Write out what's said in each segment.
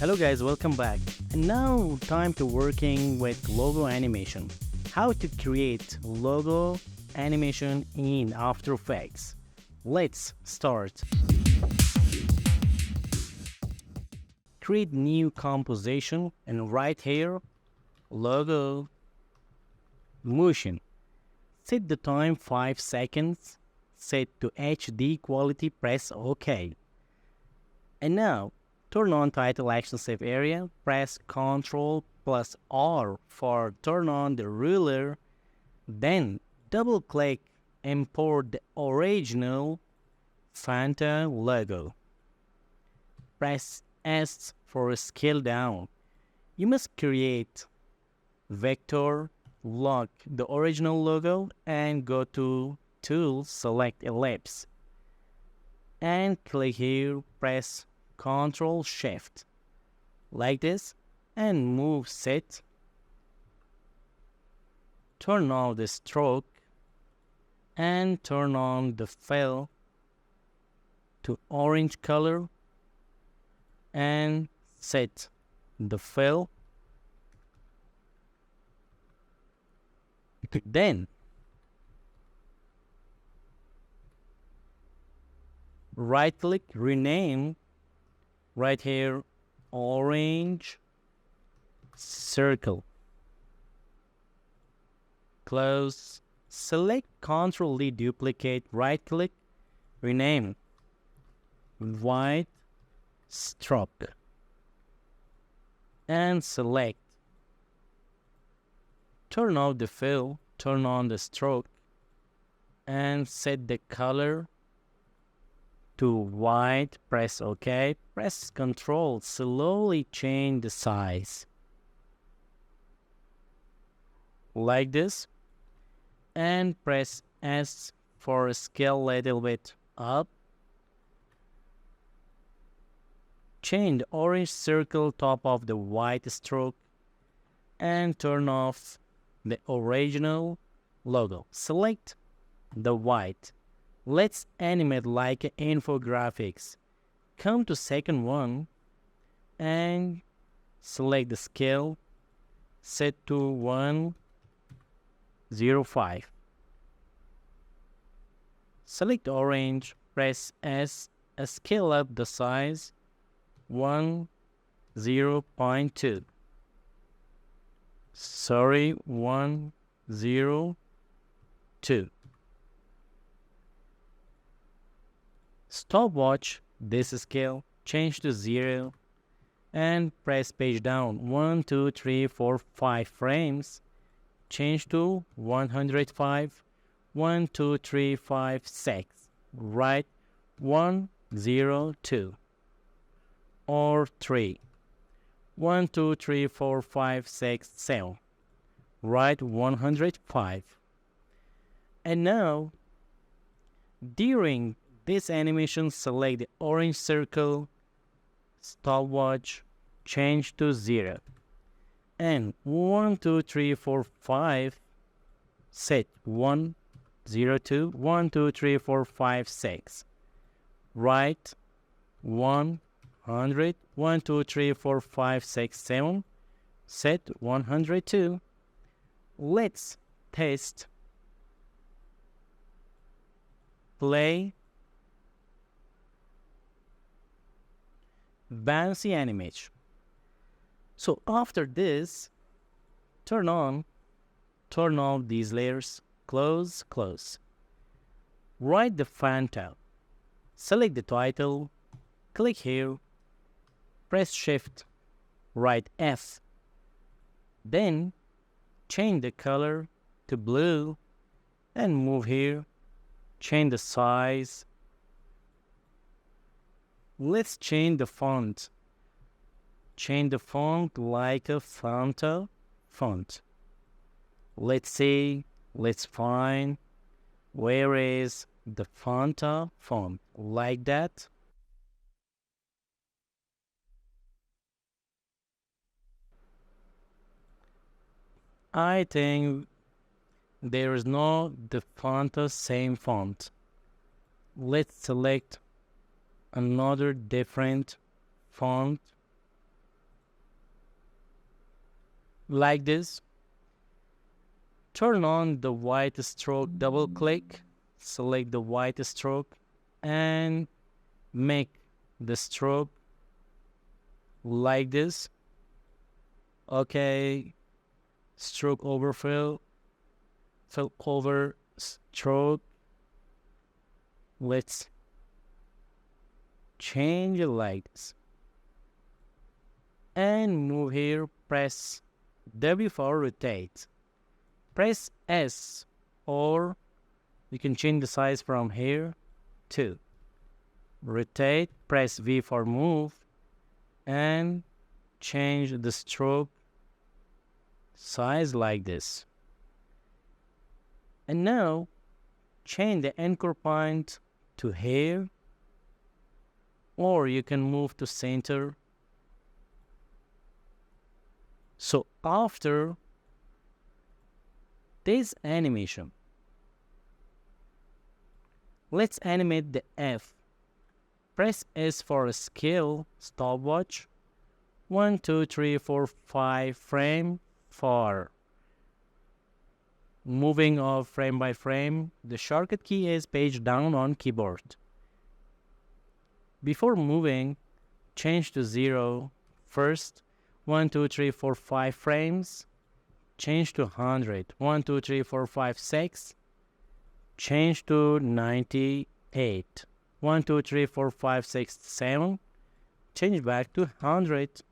Hello guys, welcome back. And now time to working with logo animation. How to create logo animation in After Effects. Let's start. Create new composition and right here, logo, motion. Set the time 5 seconds. Set to HD quality, press OK. And now, turn on title action save area, press Ctrl plus R for turn on the ruler, then double click import the original Fanta logo. Press S for scale down. You must create vector, lock the original logo and go to Tools, select Ellipse. And click here, press Ctrl Shift like this and move set. Turn on the stroke and turn on the fill to orange color and set the fill. Then right click, rename right here orange circle. Close. Select Ctrl D, duplicate, right click, rename white stroke and select. Turn off the fill, turn on the stroke and set the color to white, press OK, press Ctrl, slowly change the size like this and press S for scale a little bit up. Change the orange circle top of the white stroke and turn off the original logo. Select the white. Let's animate like infographics. Come to second one and select the scale, set to 105. Select orange, press S, scale up the size 0.2. Sorry, 102. Stopwatch this scale, change to 0 and press page down 1, 2, 3, 4, 5 frames, change to 105, 1, 2, 3, 5, 6, right 102 or 3, 1, 2, 3, 4, 5, 6, 7, right 105. And now during this animation, select the orange circle, stopwatch, change to 0. And 1, 2, 3, 4, 5, set 1, 0, 2, 1, 2, 3, 4, 5, 6. Right 100, 1, 2, 3, 4, 5, 6, 7. Set 102. Let's test. Play. Bouncy animation. So after this, turn on these layers, close. Write the font out. Select the title, click here, press Shift, write F. Then change the color to blue and move here, change the size. Let's change the font. Change the font like a Fanta font. Let's see, let's find where is the Fanta font, like that. I think there is no the Fanta same font. Let's select another different font like this. Turn on the white stroke, double click, select the white stroke, and make the stroke like this. Okay, stroke overfill, fill over stroke. Let's change it like this. And move here, press W for rotate. Press S, or you can change the size from here to rotate. Press V for move, and change the stroke size like this. And now change the anchor point to here, or you can move to center. So after this animation, let's animate the F. Press S for a scale stopwatch. 1, 2, 3, 4, 5 frame for moving of frame by frame. The shortcut key is page down on keyboard. Before moving, change to 0 first. 1, 2, 3, 4, 5 frames. Change to 100. 1, 2, 3, 4, 5, 6. Change to 98. 1, 2, 3, 4, 5, 6, 7. Change back to 100.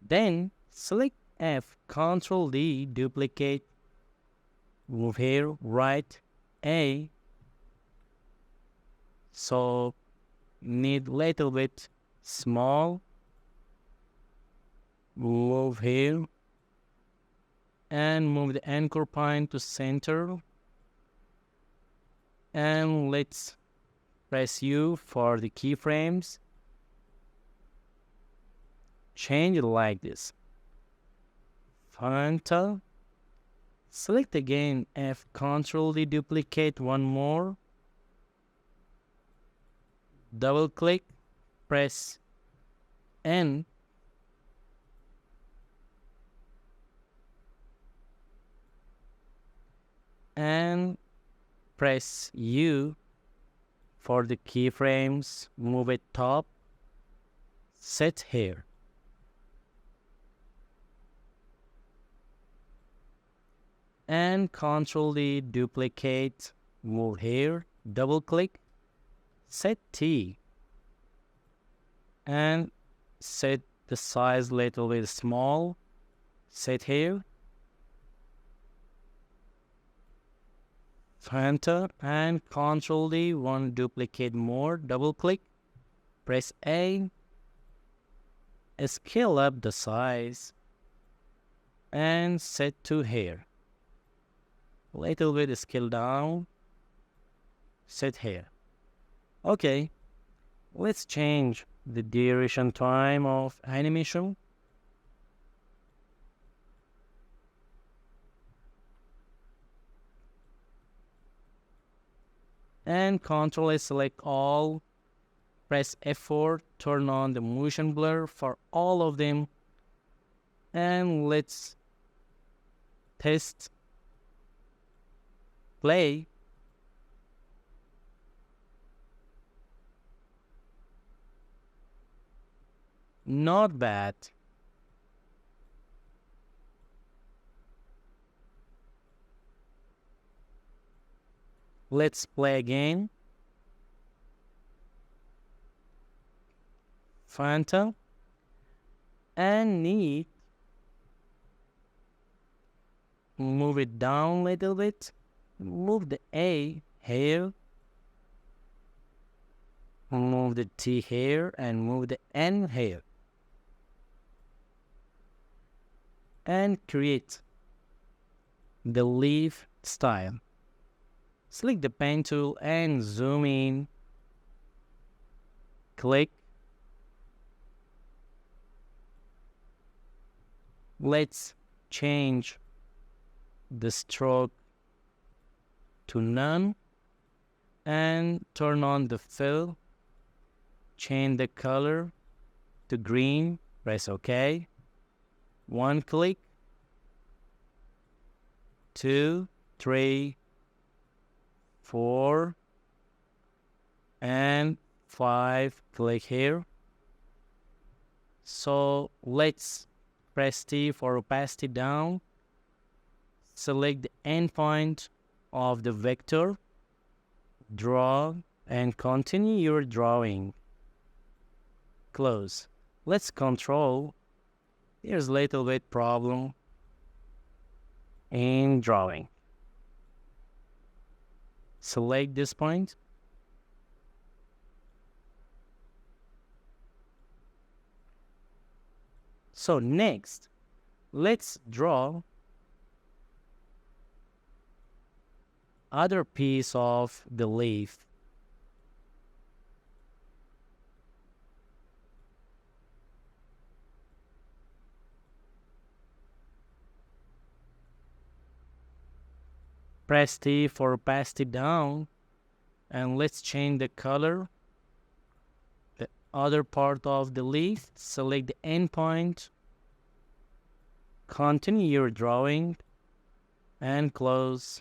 Then select F, Ctrl D, duplicate. Move here, right A. So need little bit small. Move here. And move the anchor point to center. And let's press U for the keyframes. Change it like this. Font. Select again F, Ctrl D, duplicate one more. Double click, press N. And press U for the keyframes. Move it top. Set here. And Ctrl D, duplicate, move here, double click, set T, and set the size little bit small, set here, enter, and Ctrl D, one duplicate more, double click, press A, scale up the size, and set to here. Little bit scale down, set here. Okay, let's change the duration time of animation. And Ctrl S, select all, press F4, turn on the motion blur for all of them, and let's test. Play. Not bad. Let's play again. Phantom. And need. Move it down a little bit. Move the A here. Move the T here and move the N here. And create the leaf style. Select the pen tool and zoom in. Click. Let's change the stroke to none and turn on the fill. Change the color to green. Press OK. One click 2, 3, 4, and 5. Click here. So let's press T for opacity down. Select the endpoint of the vector. Draw and continue your drawing. Close. Let's control. Here's a little bit problem in drawing. Select this point. So next, let's draw other piece of the leaf. Press T for opacity down, and let's change the color. The other part of the leaf, select the endpoint, continue your drawing, and close.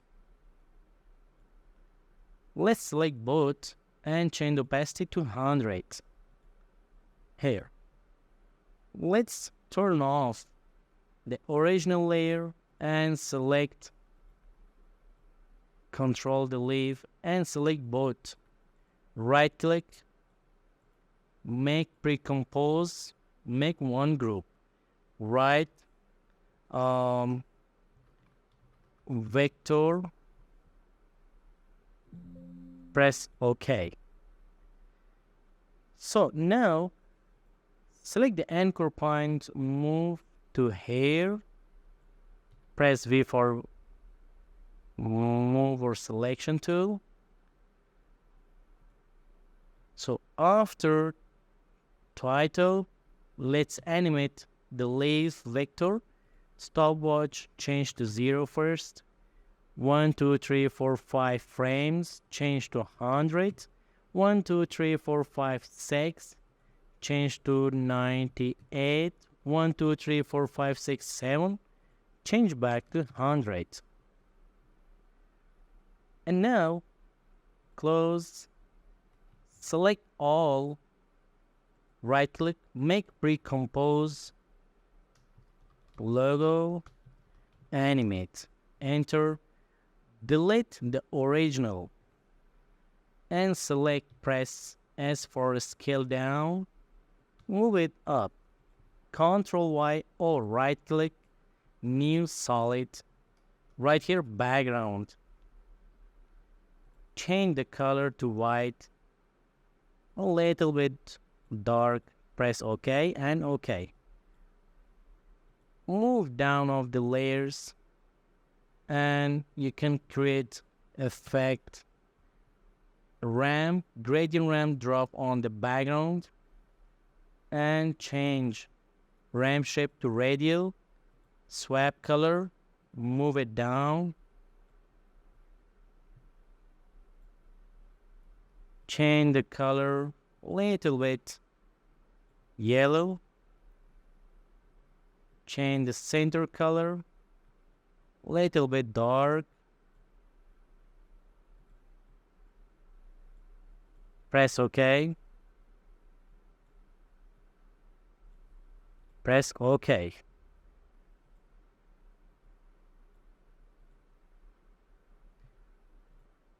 Let's select both and change the opacity to 100. Here. Let's turn off the original layer and select Control the leaf and select both. Right click, make pre-compose, make one group. Right vector, press OK. So now select the anchor point, move to here, press V for move or selection tool. So after title, let's animate the leaf vector. Stopwatch change to 0 first. 1, 2, 3, 4, 5 frames, change to 100. 1, 2, 3, 4, 5, 6, change to 98. 1, 2, 3, 4, 5, 6, 7, change back to 100. And now, close, select all, right click, make pre-compose, logo, animate, enter, delete the original, and select press S for scale down, move it up, Ctrl Y or right click, new solid, right here background, change the color to white, a little bit dark, press OK and OK. Move down of the layers and you can create effect ramp, gradient ramp drop on the background and change ramp shape to radial, swap color, move it down, change the color a little bit yellow, change the center color a little bit dark, press OK, press OK.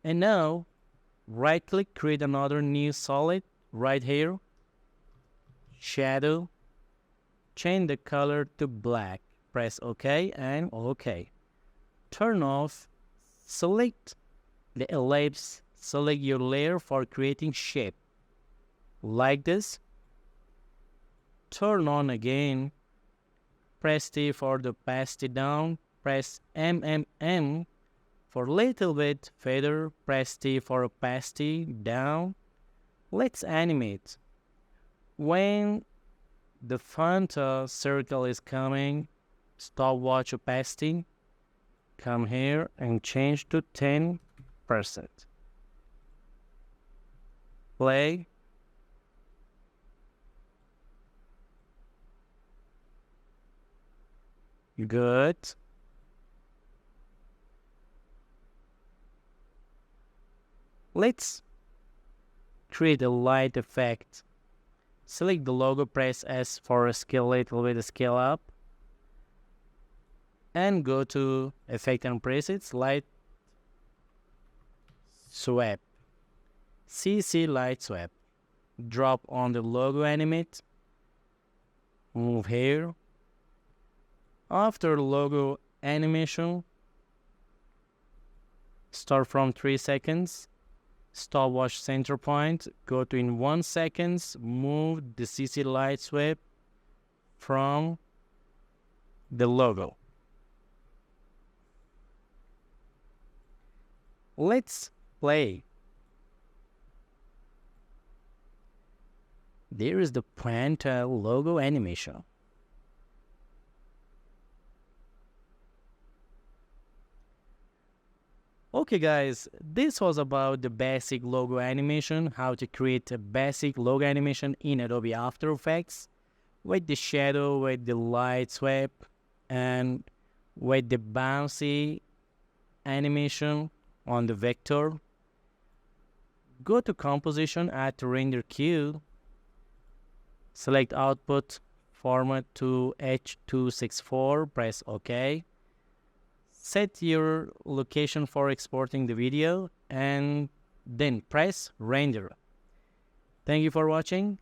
And now right click, create another new solid right here, shadow, change the color to black, press OK and OK. Turn off, select the ellipse, select your layer for creating shape like this. Turn on again, press T for the opacity down, press M for little bit feather, press T for opacity down. Let's animate. When the front circle is coming, stopwatch opacity, come here and change to 10%. Play. Good. Let's create a light effect. Select the logo, press S for a scale, little bit scale up, and go to Effect and Presets, Light Swap, CC Light Swap. Drop on the logo, animate, move here. After logo animation, start from 3 seconds, stopwatch center point, go to in 1 second, move the CC light swap from the logo. Let's play. There is the Panta logo animation. Okay guys, this was about the basic logo animation, how to create a basic logo animation in Adobe After Effects with the shadow, with the light swap, and with the bouncy animation on the vector. Go to Composition, add to Render Queue, select Output, Format to H264, press OK. Set your location for exporting the video and then press Render. Thank you for watching.